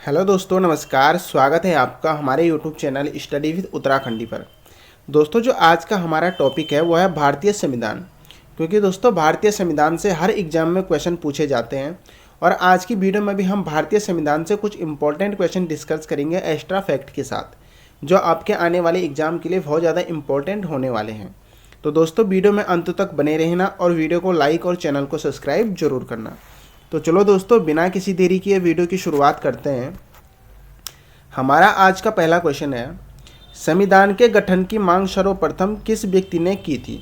Hello दोस्तों, नमस्कार। स्वागत है आपका हमारे YouTube channel study with Uttarakhandi पर। दोस्तों, जो आज का हमारा टॉपिक है वो है भारतीय संविधान। क्योंकि दोस्तों भारतीय संविधान से हर एग्जाम में क्वेश्चन पूछे जाते हैं और आज की वीडियो में भी हम भारतीय संविधान से कुछ इंपॉर्टेंट क्वेश्चन डिस्कस करेंगे एक्स्ट्रा फैक्ट के साथ, जो आपके आने वाले एग्जाम के लिए बहुत ज़्यादा इंपॉर्टेंट होने वाले हैं। तो दोस्तों वीडियो में अंत तक बने रहना और वीडियो को लाइक और चैनल को सब्सक्राइब जरूर करना। तो चलो दोस्तों, बिना किसी देरी किए वीडियो की शुरुआत करते हैं। हमारा आज का पहला क्वेश्चन है, संविधान के गठन की मांग सर्वप्रथम किस व्यक्ति ने की थी?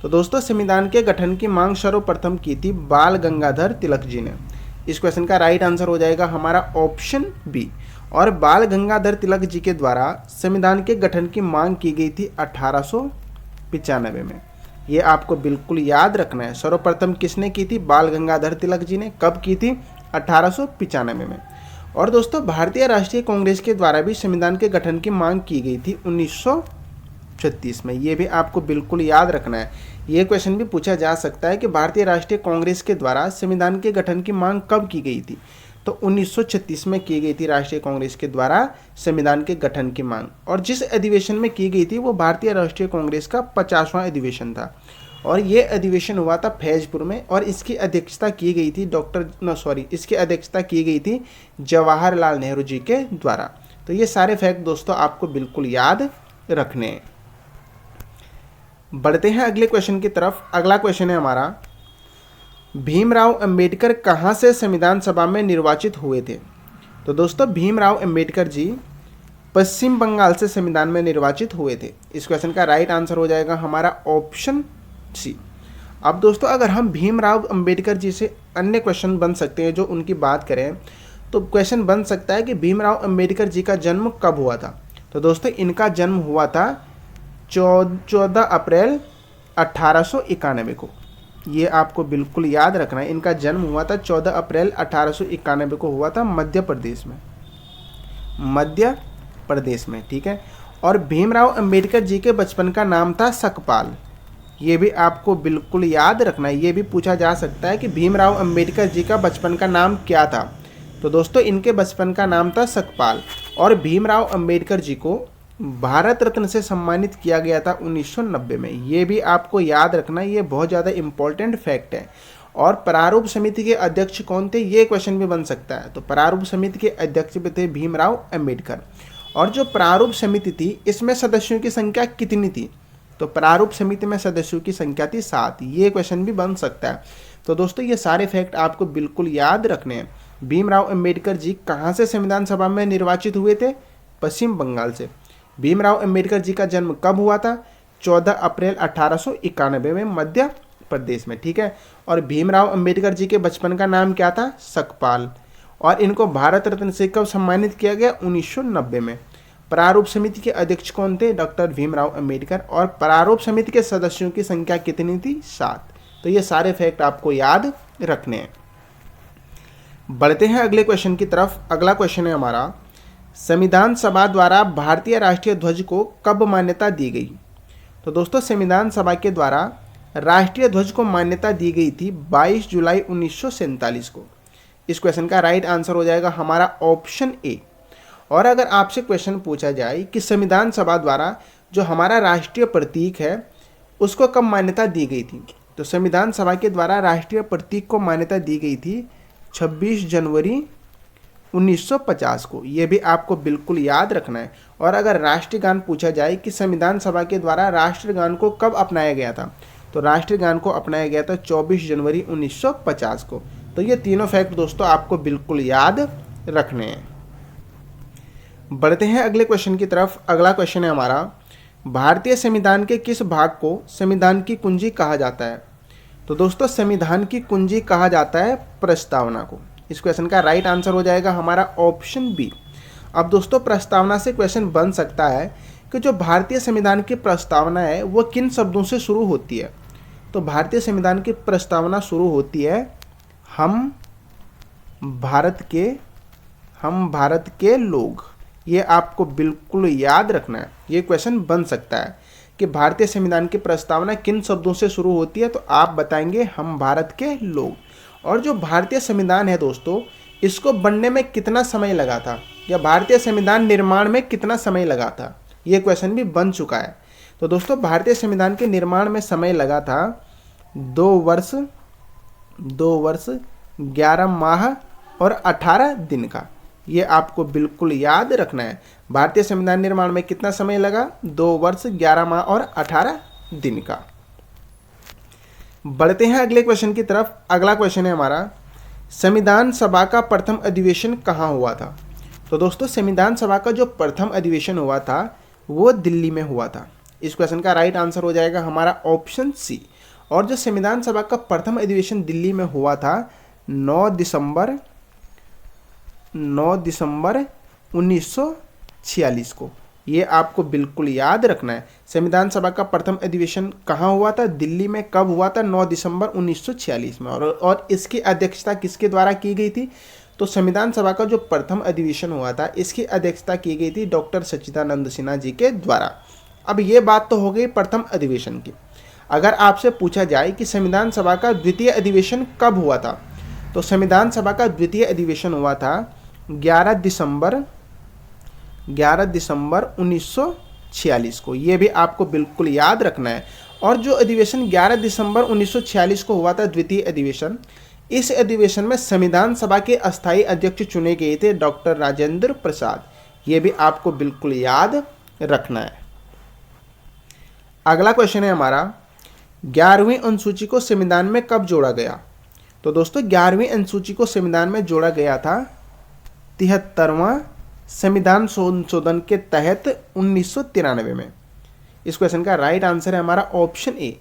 तो दोस्तों संविधान के गठन की मांग सर्वप्रथम की थी बाल गंगाधर तिलक जी ने। इस क्वेश्चन का राइट आंसर हो जाएगा हमारा ऑप्शन बी। और बाल गंगाधर तिलक जी के द्वारा संविधान के गठन की मांग की गई थी 1895 में। ये आपको बिल्कुल याद रखना है। सर्वप्रथम किसने की थी? बाल गंगाधर तिलक जी ने। कब की थी? 1895 में। और दोस्तों भारतीय राष्ट्रीय कांग्रेस के द्वारा भी संविधान के गठन की मांग की गई थी 1936 में। ये भी आपको बिल्कुल याद रखना है। ये क्वेश्चन भी पूछा जा सकता है कि भारतीय राष्ट्रीय कांग्रेस के द्वारा संविधान के गठन की मांग कब की गई थी? तो 1936 में की गई थी राष्ट्रीय कांग्रेस के द्वारा संविधान के गठन की मांग। और जिस अधिवेशन में की गई थी वो भारतीय राष्ट्रीय कांग्रेस का 50वां अधिवेशन था। और ये अधिवेशन हुआ था फैजपुर में और इसकी अध्यक्षता की गई थी इसकी अध्यक्षता की गई थी जवाहरलाल नेहरू जी के द्वारा। तो ये सारे फैक्ट दोस्तों आपको बिल्कुल याद रखने हैं। बढ़ते हैं अगले क्वेश्चन की तरफ। अगला क्वेश्चन है हमारा, भीमराव अंबेडकर कहाँ से संविधान सभा में निर्वाचित हुए थे? तो दोस्तों भीमराव अंबेडकर जी पश्चिम बंगाल से संविधान में निर्वाचित हुए थे। इस क्वेश्चन का राइट आंसर हो जाएगा हमारा ऑप्शन सी। अब दोस्तों अगर हम भीमराव अंबेडकर जी से अन्य क्वेश्चन बन सकते हैं, जो उनकी बात करें तो क्वेश्चन बन सकता है कि भीमराव अंबेडकर जी का जन्म कब हुआ था? तो दोस्तों इनका जन्म हुआ था 14 अप्रैल 1891 को। ये आपको बिल्कुल याद रखना है। इनका जन्म हुआ था 14 अप्रैल 1891 को हुआ था मध्य प्रदेश में। ठीक है। और भीमराव अंबेडकर जी के बचपन का नाम था सकपाल। ये भी आपको बिल्कुल याद रखना है। ये भी पूछा जा सकता है कि भीमराव अंबेडकर जी का बचपन का नाम क्या था? तो दोस्तों इनके बचपन का नाम था सकपाल। और भीमराव अंबेडकर जी को भारत रत्न से सम्मानित किया गया था 1990 में। ये भी आपको याद रखना है। ये बहुत ज़्यादा इंपॉर्टेंट फैक्ट है। और प्रारूप समिति के अध्यक्ष कौन थे? ये क्वेश्चन भी बन सकता है। तो प्रारूप समिति के अध्यक्ष भी थे भीमराव अंबेडकर। और जो प्रारूप समिति थी इसमें सदस्यों की संख्या कितनी थी? तो प्रारूप समिति में सदस्यों की संख्या थी 7। ये क्वेश्चन भी बन सकता है। तो दोस्तों ये सारे फैक्ट आपको बिल्कुल याद रखने हैं। भीमराव अंबेडकर जी कहाँ से संविधान सभा में निर्वाचित हुए थे? पश्चिम बंगाल से। भीमराव अंबेडकर जी का जन्म कब हुआ था? 14 अप्रैल 1891 में मध्य प्रदेश में। ठीक है। और भीमराव अंबेडकर जी के बचपन का नाम क्या था? सकपाल। और इनको भारत रत्न से कब सम्मानित किया गया? 1990 में। प्रारूप समिति के अध्यक्ष कौन थे? डॉक्टर भीमराव अंबेडकर। और प्रारूप समिति के सदस्यों की संख्या कितनी थी? 7। तो ये सारे फैक्ट आपको याद रखने हैं। बढ़ते हैं अगले क्वेश्चन की तरफ। अगला क्वेश्चन है हमारा, संविधान सभा द्वारा भारतीय राष्ट्रीय ध्वज को कब मान्यता दी गई? तो दोस्तों संविधान सभा के द्वारा राष्ट्रीय ध्वज को मान्यता दी गई थी 22 जुलाई 1947 को। इस क्वेश्चन का राइट आंसर हो जाएगा हमारा ऑप्शन ए। और अगर आपसे क्वेश्चन पूछा जाए कि संविधान सभा द्वारा जो हमारा राष्ट्रीय प्रतीक है उसको कब मान्यता दी गई थी? तो संविधान सभा के द्वारा राष्ट्रीय प्रतीक को मान्यता दी गई थी 26 जनवरी 1950 को। ये भी आपको बिल्कुल याद रखना है। और अगर राष्ट्रीय गान पूछा जाए कि संविधान सभा के द्वारा राष्ट्रीय गान को कब अपनाया गया था? तो राष्ट्रीय गान को अपनाया गया था 24 जनवरी 1950 को। तो ये तीनों फैक्ट दोस्तों आपको बिल्कुल याद रखने हैं। बढ़ते हैं अगले क्वेश्चन की तरफ। अगला क्वेश्चन है हमारा, भारतीय संविधान के किस भाग को संविधान की कुंजी कहा जाता है? तो दोस्तों संविधान की कुंजी कहा जाता है प्रस्तावना को। इस क्वेश्चन का राइट आंसर हो जाएगा हमारा ऑप्शन बी। अब दोस्तों प्रस्तावना से क्वेश्चन बन सकता है कि जो भारतीय संविधान की प्रस्तावना है वो किन शब्दों से शुरू होती है? तो भारतीय संविधान की प्रस्तावना शुरू होती है हम भारत के लोग। ये आपको बिल्कुल याद रखना है। ये क्वेश्चन बन सकता है कि भारतीय संविधान की प्रस्तावना किन शब्दों से शुरू होती है? तो आप बताएंगे हम भारत के लोग। और जो भारतीय संविधान है दोस्तों इसको बनने में कितना समय लगा था, या भारतीय संविधान निर्माण में कितना समय लगा था, ये क्वेश्चन भी बन चुका है। तो दोस्तों भारतीय संविधान के निर्माण में समय लगा था 2 वर्ष 11 माह और 18 दिन का। ये आपको बिल्कुल याद रखना है। भारतीय संविधान निर्माण में कितना समय लगा, 2 वर्ष 11 माह और 18 दिन का। बढ़ते हैं अगले क्वेश्चन की तरफ। अगला क्वेश्चन है हमारा, संविधान सभा का प्रथम अधिवेशन कहाँ हुआ था। तो दोस्तों संविधान सभा का जो प्रथम अधिवेशन हुआ था वो दिल्ली में हुआ था। इस क्वेश्चन का राइट आंसर हो जाएगा हमारा ऑप्शन सी। और जो संविधान सभा का प्रथम अधिवेशन दिल्ली में हुआ था 9 दिसंबर 1946 को। ये आपको बिल्कुल याद रखना है। संविधान सभा का प्रथम अधिवेशन कहाँ हुआ था, दिल्ली में। कब हुआ था, 9 दिसंबर 1946 में। और इसकी अध्यक्षता किसके द्वारा की गई थी, तो संविधान सभा का जो प्रथम अधिवेशन हुआ था इसकी अध्यक्षता की गई थी डॉक्टर सच्चिदानंद सिन्हा जी के द्वारा। अब ये बात तो हो गई प्रथम अधिवेशन की। अगर आपसे पूछा जाए कि संविधान सभा का द्वितीय अधिवेशन कब हुआ था, तो संविधान सभा का द्वितीय अधिवेशन हुआ था 11 दिसंबर 1946 को। ये भी आपको बिल्कुल याद रखना है। और जो अधिवेशन 11 दिसंबर 1946 को हुआ था द्वितीय अधिवेशन, इस अधिवेशन में संविधान सभा के अस्थायी अध्यक्ष चुने गए थे डॉक्टर राजेंद्र प्रसाद। ये भी आपको बिल्कुल याद रखना है। अगला क्वेश्चन है हमारा, 11वीं अनुसूची को संविधान में कब जोड़ा गया। तो दोस्तों 11वीं अनुसूची को संविधान में जोड़ा गया था 73वां संविधान संशोधन के तहत 1993 में। इस क्वेश्चन का राइट आंसर है हमारा ऑप्शन ए।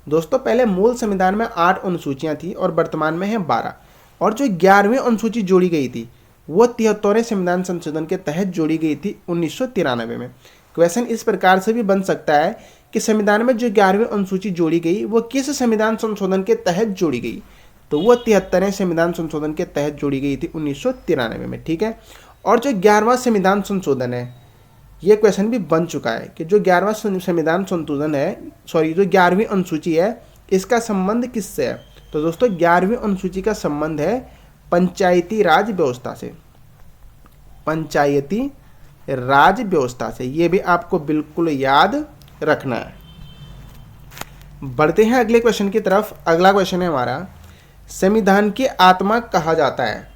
दोस्तों पहले मूल संविधान में 8 अनुसूचियां थी और वर्तमान में है 12। और जो 11वीं अनुसूची जोड़ी गई थी वो 73वें संविधान संशोधन के तहत जोड़ी गई थी 1993 में। क्वेश्चन इस प्रकार से भी बन सकता है कि संविधान में जो 11वीं अनुसूची जोड़ी गई वो किस संविधान संशोधन के तहत जोड़ी गई, तो वो 73वें संविधान संशोधन के तहत जोड़ी गई थी 1993 में। ठीक है। और जो 11वां संविधान संशोधन है, ये क्वेश्चन भी बन चुका है कि जो 11वां संविधान संशोधन है, जो 11वीं अनुसूची है, इसका संबंध किससे है। तो दोस्तों 11वीं अनुसूची का संबंध है पंचायती राज व्यवस्था से, पंचायती राज व्यवस्था से। ये भी आपको बिल्कुल याद रखना है। बढ़ते हैं अगले क्वेश्चन की तरफ। अगला क्वेश्चन है हमारा, संविधान की आत्मा कहा जाता है।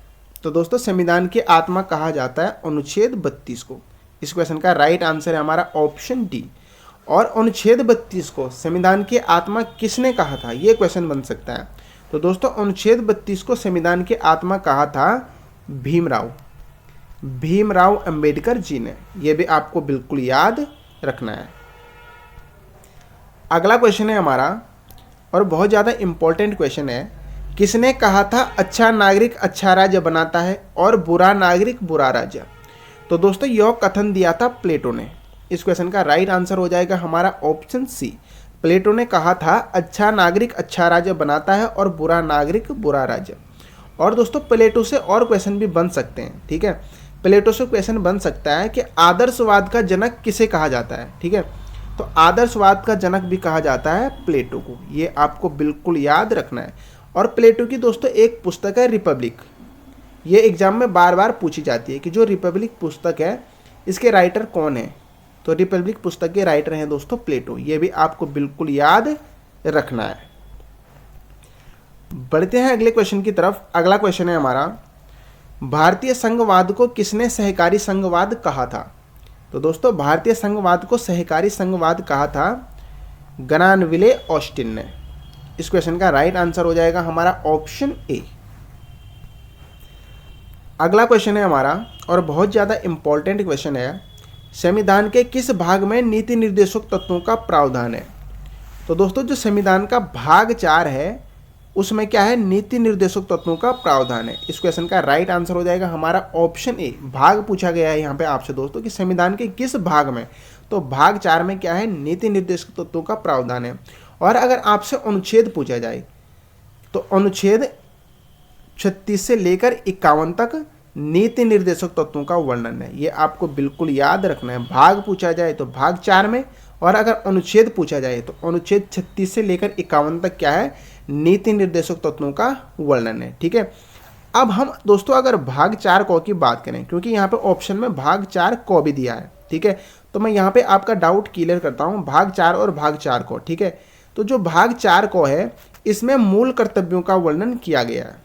तो दोस्तों संविधान की आत्मा कहा जाता है अनुच्छेद 32 को। इस क्वेश्चन का राइट आंसर है हमारा ऑप्शन डी। और अनुच्छेद 32 को संविधान की आत्मा किसने कहा था, ये क्वेश्चन बन सकता है। तो दोस्तों अनुच्छेद 32 को संविधान की आत्मा कहा था भीमराव अंबेडकर जी ने। यह भी आपको बिल्कुल याद रखना है। अगला क्वेश्चन है हमारा, और बहुत ज़्यादा इंपॉर्टेंट क्वेश्चन है, किसने कहा था अच्छा नागरिक अच्छा राज्य बनाता है और बुरा नागरिक बुरा राज्य। तो दोस्तों यह कथन दिया था प्लेटो ने। इस क्वेश्चन का राइट आंसर हो जाएगा हमारा ऑप्शन सी। प्लेटो ने कहा था अच्छा नागरिक अच्छा राज्य बनाता है और बुरा नागरिक बुरा राज्य। और दोस्तों प्लेटो से और क्वेश्चन भी बन सकते हैं। ठीक है, प्लेटो से क्वेश्चन बन सकता है कि आदर्शवाद का जनक किसे कहा जाता है। ठीक है, तो आदर्शवाद का जनक भी कहा जाता है प्लेटो को। ये आपको बिल्कुल याद रखना है। और प्लेटो की दोस्तों एक पुस्तक है रिपब्लिक। ये एग्जाम में बार बार पूछी जाती है कि जो रिपब्लिक पुस्तक है इसके राइटर कौन है। तो रिपब्लिक पुस्तक के राइटर हैं दोस्तों प्लेटो। ये भी आपको बिल्कुल याद रखना है। बढ़ते हैं अगले क्वेश्चन की तरफ। अगला क्वेश्चन है हमारा, भारतीय संघवाद को किसने सहकारी संघवाद कहा था। तो दोस्तों भारतीय संघवाद को सहकारी संघवाद कहा था ग्रानविले ऑस्टिन ने। इस क्वेश्चन का राइट आंसर हो जाएगा हमारा ऑप्शन ए। अगला क्वेश्चन है हमारा, और बहुत ज़्यादा इंपॉर्टेंट क्वेश्चन है, संविधान के किस भाग में नीति निर्देशक तत्वों का प्रावधान है। तो दोस्तों जो संविधान का भाग 4 है उसमें क्या है, नीति निर्देशक तत्वों का प्रावधान है। इस क्वेश्चन का राइट आंसर हो जाएगा हमारा ऑप्शन ए। भाग पूछा गया है यहाँ पे आपसे दोस्तों कि संविधान के किस भाग में, तो भाग 4 में क्या है, नीति निर्देशक तत्वों का प्रावधान है। और अगर आपसे अनुच्छेद पूछा जाए तो अनुच्छेद 36 से लेकर 51 तक नीति निर्देशक तत्वों का वर्णन है। ये आपको बिल्कुल याद रखना है। भाग पूछा जाए तो भाग 4 में, और अगर अनुच्छेद पूछा जाए तो अनुच्छेद 36 से लेकर 51 तक क्या है, नीति निर्देशक तत्वों का वर्णन है। ठीक है, अब हम दोस्तों अगर भाग 4 क की बात करें, क्योंकि यहाँ पे ऑप्शन में भाग 4 क भी दिया है, ठीक है, तो मैं यहाँ पे आपका डाउट क्लियर करता हूँ, भाग 4 और भाग 4 क, ठीक है। तो जो भाग 4 क है इसमें मूल कर्तव्यों का वर्णन किया गया है,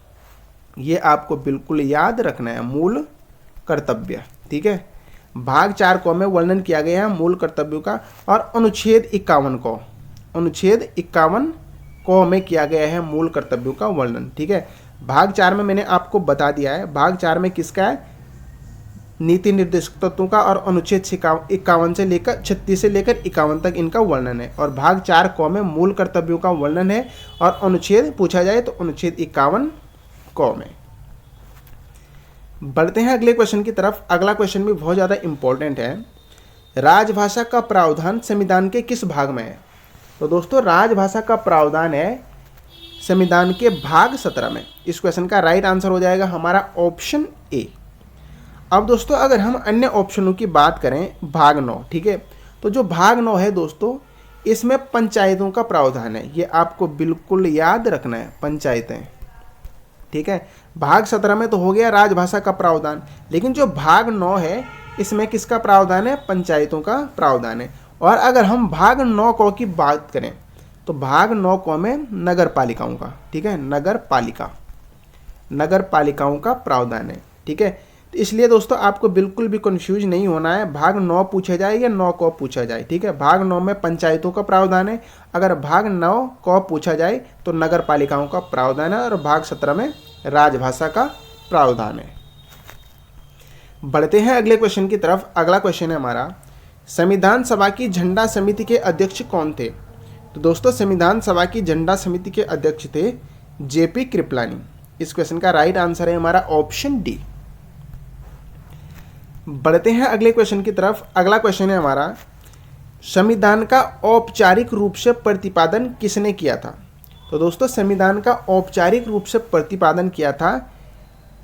ये आपको बिल्कुल याद रखना है, मूल कर्तव्य, ठीक है। भाग 4 क में वर्णन किया गया है मूल कर्तव्यों का, और अनुच्छेद 51 क, अनुच्छेद 51 क में किया गया है मूल कर्तव्यों का वर्णन, ठीक है। भाग 4 में मैंने आपको बता दिया है, भाग 4 में किसका है, नीति निर्देशक तत्वों का, और अनुच्छेद 51 से लेकर 36 से लेकर 51 तक इनका वर्णन है। और भाग 4 क में मूल कर्तव्यों का वर्णन है, और अनुच्छेद पूछा जाए तो अनुच्छेद 51 क में। बढ़ते हैं अगले क्वेश्चन की तरफ। अगला क्वेश्चन भी बहुत ज़्यादा इंपॉर्टेंट है। राजभाषा का प्रावधान संविधान के किस भाग में है? तो दोस्तों राजभाषा का प्रावधान है संविधान के भाग 17 में। इस क्वेश्चन का राइट आंसर हो जाएगा हमारा ऑप्शन ए। अब दोस्तों अगर हम अन्य ऑप्शनों की बात करें, भाग 9, ठीक है, तो जो भाग 9 है दोस्तों इसमें पंचायतों का प्रावधान है, ये आपको बिल्कुल याद रखना है, पंचायतें, ठीक है। भाग 17 में तो हो गया राजभाषा का प्रावधान, लेकिन जो भाग 9 है इसमें किसका प्रावधान है, पंचायतों का प्रावधान है। और अगर हम भाग 9 क की बात करें तो भाग 9 क में नगर पालिकाओं का, ठीक है, नगर पालिकाओं का प्रावधान है, ठीक है। तो इसलिए दोस्तों आपको बिल्कुल भी कंफ्यूज नहीं होना है, भाग 9 पूछा जाए या 9 क पूछा जाए, ठीक है। भाग 9 में पंचायतों का प्रावधान है, अगर भाग 9 क पूछा जाए तो नगर पालिकाओं का प्रावधान है, और भाग 17 में राजभाषा का प्रावधान है। बढ़ते हैं अगले क्वेश्चन की तरफ। अगला क्वेश्चन है हमारा, संविधान सभा की झंडा समिति के अध्यक्ष कौन थे? तो दोस्तों संविधान सभा की झंडा समिति के अध्यक्ष थे जेपी कृपलानी। इस क्वेश्चन का राइट आंसर है हमारा ऑप्शन डी। बढ़ते हैं अगले क्वेश्चन की तरफ। अगला क्वेश्चन है हमारा, संविधान का औपचारिक रूप से प्रतिपादन किसने किया था? तो दोस्तों संविधान का औपचारिक रूप से प्रतिपादन किया था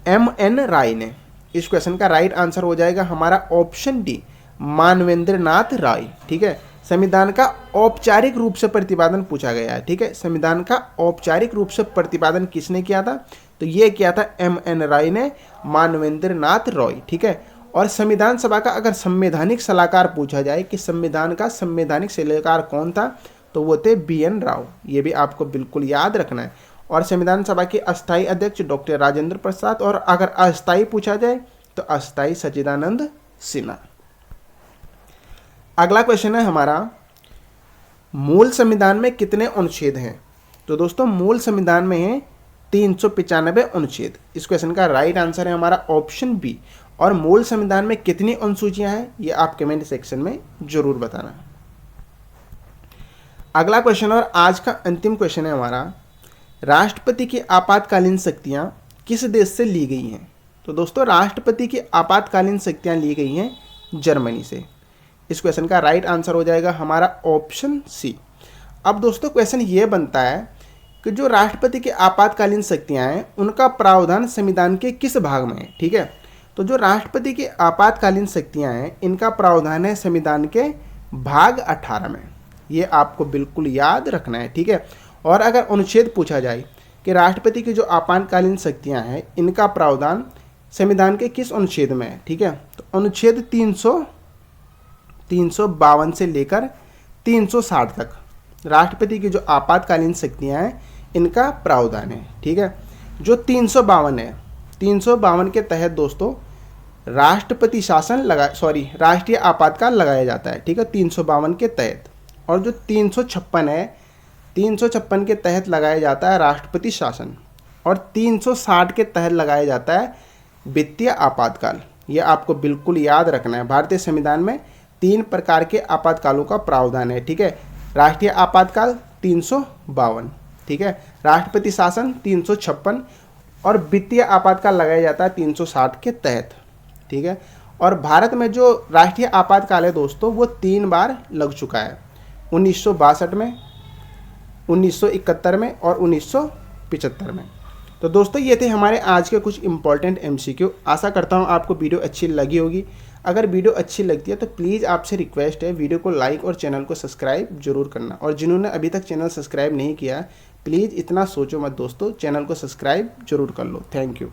एम.एन. राय ने। इस क्वेश्चन का राइट आंसर हो जाएगा हमारा ऑप्शन डी, मानवेंद्र नाथ राय, ठीक है। संविधान का औपचारिक रूप से प्रतिपादन पूछा गया है, ठीक है। संविधान का औपचारिक रूप से प्रतिपादन किसने किया था? तो ये किया था एम.एन. राय ने, मानवेंद्र नाथ रॉय, ठीक है। और संविधान सभा का अगर संवैधानिक सलाहकार पूछा जाए कि संविधान का संवैधानिक सलाहकार कौन था, तो वो थे बी.एन. राव, ये भी आपको बिल्कुल याद रखना है। और संविधान सभा के अस्थायी अध्यक्ष डॉक्टर राजेंद्र प्रसाद, और अगर अस्थायी पूछा जाए तो अस्थायी सच्चिदानंद सिन्हा। अगला क्वेश्चन है हमारा, मूल संविधान में कितने अनुच्छेद हैं? तो दोस्तों मूल संविधान में है 395 अनुच्छेद। इस क्वेश्चन का राइट आंसर है हमारा ऑप्शन बी। और मूल संविधान में कितनी अनुसूचियां हैं ये आप कमेंट सेक्शन में जरूर बताना। अगला क्वेश्चन और आज का अंतिम क्वेश्चन है हमारा, राष्ट्रपति की आपातकालीन शक्तियां किस देश से ली गई हैं? तो दोस्तों राष्ट्रपति की आपातकालीन शक्तियां ली गई हैं जर्मनी से। इस क्वेश्चन का राइट आंसर हो जाएगा हमारा ऑप्शन सी। अब दोस्तों क्वेश्चन ये बनता है कि जो राष्ट्रपति की आपातकालीन शक्तियां हैं उनका प्रावधान संविधान के किस भाग में है, ठीक है। तो जो राष्ट्रपति की आपातकालीन शक्तियां हैं इनका प्रावधान है संविधान के भाग 18 में, ये आपको बिल्कुल याद रखना है, ठीक है। और अगर अनुच्छेद पूछा जाए कि राष्ट्रपति की जो आपातकालीन शक्तियां हैं इनका प्रावधान संविधान के किस अनुच्छेद में है, ठीक है, तो अनुच्छेद 352 से लेकर 360 तक राष्ट्रपति की जो आपातकालीन शक्तियां हैं इनका प्रावधान है, ठीक है। जो 352 है, 352 के तहत दोस्तों राष्ट्रपति शासन राष्ट्रीय आपातकाल लगाया जाता है, ठीक है, 352 के तहत। और जो 356 है, 356 के तहत लगाया जाता है राष्ट्रपति शासन, और 360 के तहत लगाया जाता है वित्तीय आपातकाल। ये आपको बिल्कुल याद रखना है। भारतीय संविधान में 3 प्रकार के आपातकालों का प्रावधान है, ठीक है। राष्ट्रीय आपातकाल 352, ठीक है, राष्ट्रपति शासन 356, और वित्तीय आपातकाल लगाया जाता है 360 के तहत, ठीक है। और भारत में जो राष्ट्रीय आपातकाल है दोस्तों वो 3 बार लग चुका है, 1962 में, 1971 में और 1975 में। तो दोस्तों ये थे हमारे आज के कुछ इंपॉर्टेंट MCQ। आशा करता हूँ आपको वीडियो अच्छी लगी होगी। अगर वीडियो अच्छी लगती है तो प्लीज़ आपसे रिक्वेस्ट है वीडियो को लाइक और चैनल को सब्सक्राइब जरूर करना। और जिन्होंने अभी तक चैनल सब्सक्राइब नहीं किया प्लीज़ इतना सोचो मत दोस्तों, चैनल को सब्सक्राइब जरूर कर लो। Thank you.